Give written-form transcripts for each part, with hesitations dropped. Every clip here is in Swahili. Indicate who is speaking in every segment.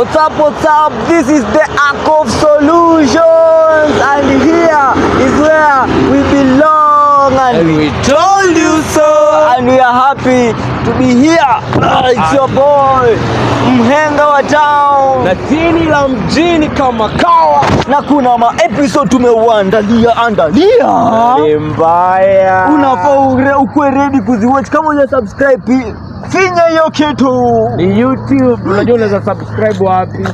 Speaker 1: What's up, what's up? This is the Ark of Solutions, and here is where we belong, and we told you so, and we are happy to be here. It's your boy Mhenga wa Town
Speaker 2: na Jini la mjini kama kawa,
Speaker 1: na kuna episode tumeuandalia
Speaker 2: ni mbaya.
Speaker 1: Unafaa ukwe ready kuziwatch. Kama uja subscribe finya hiyo kitu.
Speaker 2: Ni YouTube. Unajua unaweza subscribe wapi?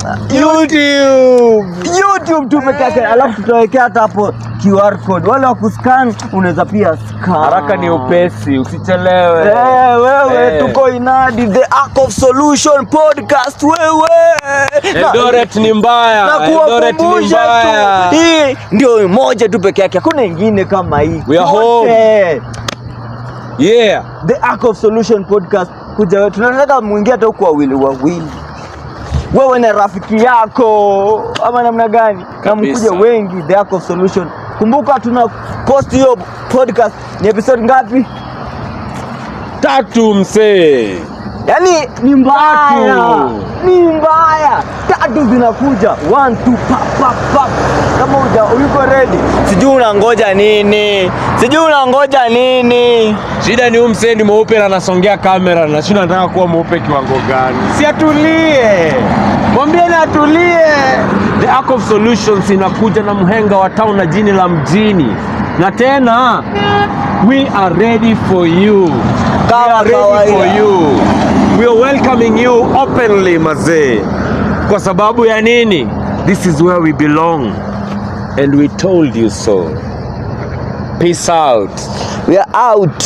Speaker 1: YouTube tumekake, alafu tutawekea hata hapo QR code. Wale wa kuscan unaweza pia scan.
Speaker 2: Haraka ni upesi, usichelewe.
Speaker 1: Wewe tuko inadi the Ark of Solution podcast wewe.
Speaker 2: Eldoret ni mbaya.
Speaker 1: Eldoret ni mbaya. Hii ndio moja tu peke yake. Hakuna nyingine kama hii.
Speaker 2: We are home. Yeah.
Speaker 1: The Ark of Solution podcast. Kuja wewe, tunataka muingie hata huko wawili. Wewe na rafiki yako ama namna gani? Na mkuja wengi The Ark of Solution. Kumbuka tuna post hiyo podcast ni episode ngapi?
Speaker 2: 3 msee.
Speaker 1: Yaani ni mbaya. 3 zinakuja. 1 2 pap. Kama uko ready, sijui unangoja nini?
Speaker 2: Shida ni msee ni mweupe na anasongea kamera, na shida nataka kuwa mweupe kiwango gani? Si atulie. Mwambie na atulie. The Ark of Solutions inakuja na Mhenga wa Town na Jini la mjini. Na tena we are ready for you. We are welcoming you openly mazee. Kwa sababu ya nini? This is where we belong. And we told you so. Peace out.
Speaker 1: We are out.